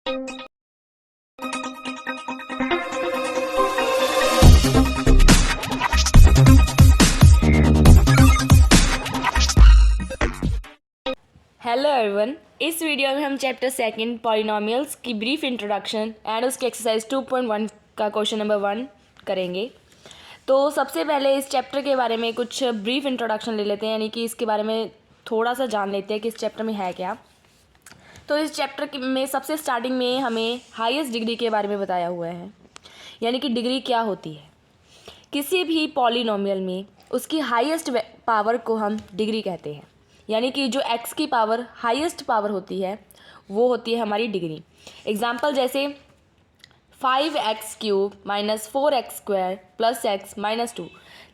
Hello everyone, इस video में हम चैप्टर सेकंड पॉलिनोमियल्स की ब्रीफ इंट्रोडक्शन एंड उसके एक्सरसाइज 2.1 का क्वेश्चन नंबर 1 करेंगे। तो सबसे पहले इस चैप्टर के बारे में कुछ ब्रीफ इंट्रोडक्शन ले लेते हैं, यानी कि इसके बारे में थोड़ा सा जान लेते हैं कि इस चैप्टर में है क्या। तो इस चैप्टर में सबसे स्टार्टिंग में हमें हाईएस्ट डिग्री के बारे में बताया हुआ है, यानी कि डिग्री क्या होती है। किसी भी पॉलिनोमियल में उसकी हाईएस्ट पावर को हम डिग्री कहते हैं, यानी कि जो x की पावर हाईएस्ट पावर होती है वो होती है हमारी डिग्री। एग्जाम्पल जैसे 5x³ - 4x² + x - 2।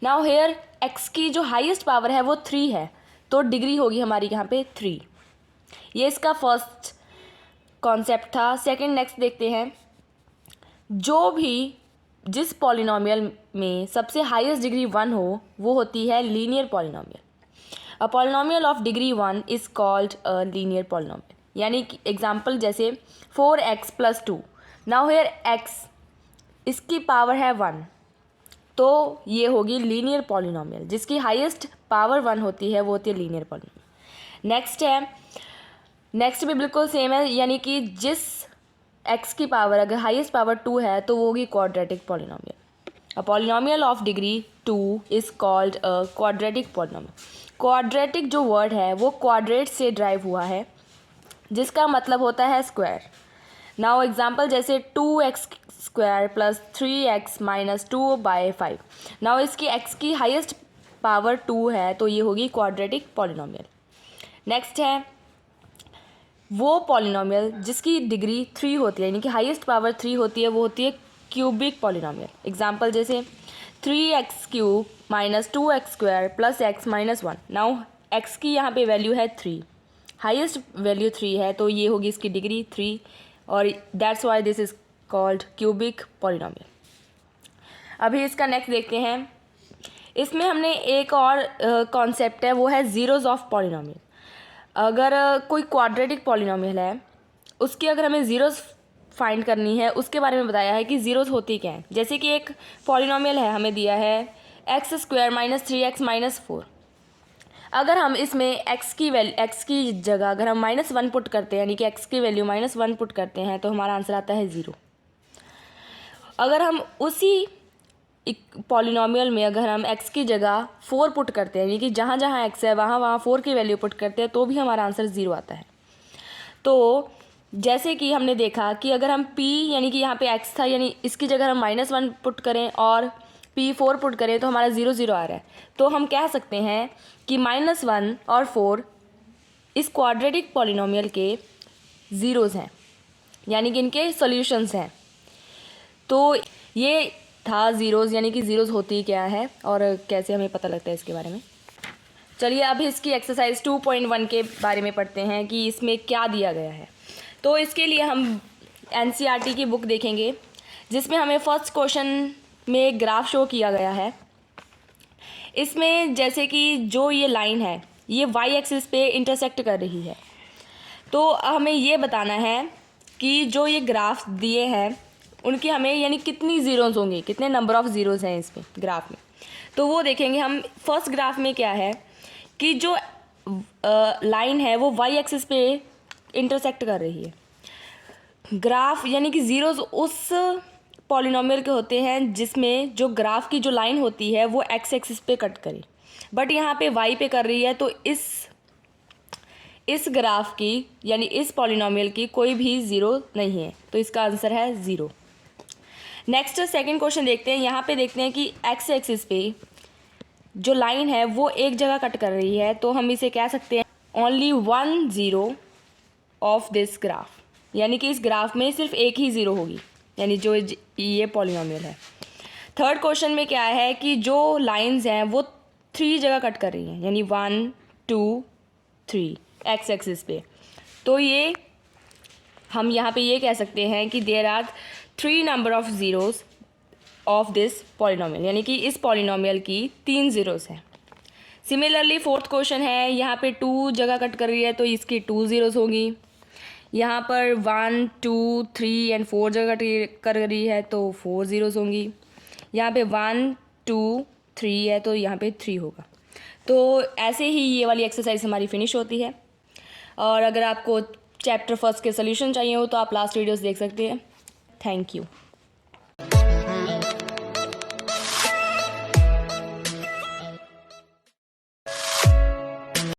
Now here x की जो हाईएस्ट पावर है वो 3 है, तो डिग्री होगी हमारी यहाँ पे 3। ये इसका फर्स्ट कॉन्सेप्ट था। सेकंड नेक्स्ट देखते हैं, जिस पॉलिनोमियल में सबसे हाईएस्ट डिग्री 1 हो वो होती है linear polynomial. A polynomial of degree 1 is called a linear polynomial. यानी कि एग्जाम्पल जैसे 4x + 2। नाउ हेयर x इसकी पावर है 1, तो ये होगी लीनियर पॉलिनोमियल। जिसकी हाईएस्ट पावर 1 होती है वो होती है लीनियर पॉलिनोमियल। नेक्स्ट भी बिल्कुल सेम है, यानी कि जिस x की पावर अगर हाईएस्ट पावर 2 है तो वो होगी quadratic polynomial. A polynomial of degree 2 is called a quadratic polynomial. Quadratic जो वर्ड है वो क्वाड्रेट से ड्राइव हुआ है, जिसका मतलब होता है स्क्वायर। नाउ एग्जाम्पल जैसे 2x² + 3x - 2/5। नाउ इसकी x की हाईएस्ट पावर 2 है, तो ये होगी क्वाड्रेटिक पॉलिनोमियल। नेक्स्ट है वो पॉलिनोमियल जिसकी डिग्री 3 होती है, यानी कि हाईएस्ट पावर 3 होती है, वो होती है क्यूबिक पॉलिनोमियल। एग्जाम्पल जैसे 3x³ - 2x² + x - 1। Now x की यहाँ पे वैल्यू है 3, हाईएस्ट वैल्यू 3 है, तो ये होगी इसकी डिग्री 3, और that's why this is called cubic polynomial. अभी इसका नेक्स्ट देखते हैं। इसमें हमने एक और कॉन्सेप्ट है, वो है ज़ीरोज़ ऑफ पॉलिनोमियल। अगर कोई क्वाड्रेटिक पॉलिनोमियल है, उसकी अगर हमें ज़ीरोज़ फाइंड करनी है, उसके बारे में बताया है कि ज़ीरोज़ होती क्या है। जैसे कि एक पॉलिनोमियल है, हमें दिया है x² - 3x - 4। अगर हम इसमें x की जगह अगर हम -1 पुट करते हैं, यानी कि x की वैल्यू -1 पुट करते हैं, तो हमारा आंसर आता है 0। अगर हम उसी पॉलिनोमियल में अगर हम x की जगह 4 पुट करते हैं, यानी कि जहाँ जहाँ x है वहाँ वहाँ 4 की वैल्यू पुट करते हैं, तो भी हमारा आंसर 0 आता है। तो जैसे कि हमने देखा कि अगर हम p, यानी कि यहाँ पे x था, यानी इसकी जगह हम -1 पुट करें और p 4 पुट करें, तो हमारा 0 0 आ रहा है। तो हम कह सकते हैं कि -1 और 4 इस क्वाड्रेटिक पॉलिनोमियल के ज़ीरोज़ हैं, यानी कि इनके सॉल्यूशंस हैं। तो ये था ज़ीरोज़, यानी कि ज़ीरोज़ होती क्या है और कैसे हमें पता लगता है इसके बारे में। चलिए अब इसकी एक्सरसाइज 2.1 के बारे में पढ़ते हैं कि इसमें क्या दिया गया है। तो इसके लिए हम NCERT की बुक देखेंगे, जिसमें हमें फर्स्ट क्वेश्चन में ग्राफ शो किया गया है। इसमें जैसे कि जो ये लाइन है ये y एक्सिस पे इंटरसेक्ट कर रही है, तो हमें ये बताना है कि जो ये ग्राफ दिए हैं उनकी हमें यानी कितनी ज़ीरोज़ होंगी, कितने नंबर ऑफ़ ज़ीरोज़ हैं इसमें ग्राफ में। तो वो देखेंगे हम। फर्स्ट ग्राफ में क्या है कि जो लाइन है वो y एक्सिस पे इंटरसेक्ट कर रही है। ग्राफ यानी कि ज़ीरोज़ उस पॉलिनोमियल के होते हैं जिसमें जो ग्राफ की जो लाइन होती है वो x एक्सिस पे कट करे, बट यहाँ पे y पे कर रही है, तो इस ग्राफ की यानी इस पॉलिनोमियल की कोई भी ज़ीरो नहीं है, तो इसका आंसर है 0। नेक्स्ट सेकंड क्वेश्चन देखते हैं। यहाँ पे देखते हैं कि x एक्सिस पे जो लाइन है वो एक जगह कट कर रही है, तो हम इसे कह सकते हैं ओनली 1 0 ऑफ दिस ग्राफ, यानी कि इस ग्राफ में सिर्फ एक ही ज़ीरो होगी, यानी जो ये पॉलिनोमियल है। थर्ड क्वेश्चन में क्या है कि जो लाइंस हैं वो 3 जगह कट कर रही हैं, यानी 1 2 3 x एक्सिस पे, तो ये हम यहाँ पे ये कह सकते हैं कि there are 3 number of zeros of this polynomial, यानी कि इस पॉलिनोमियल की 3 ज़ीरोज़ हैं। सिमिलरली फोर्थ क्वेश्चन है, यहाँ पे 2 जगह कट कर रही है, तो इसकी 2 ज़ीरोज़ होंगी। यहाँ पर 1 2 3 एंड 4 जगह कर रही है तो 4 ज़ीरोज़ होंगी। यहाँ पे 1 2 3 है तो यहाँ पे 3 होगा। तो ऐसे ही ये वाली एक्सरसाइज हमारी फिनिश होती है। और अगर आपको चैप्टर फर्स्ट के सोल्यूशन चाहिए हो तो आप लास्ट वीडियोस देख सकते हैं। Thank you.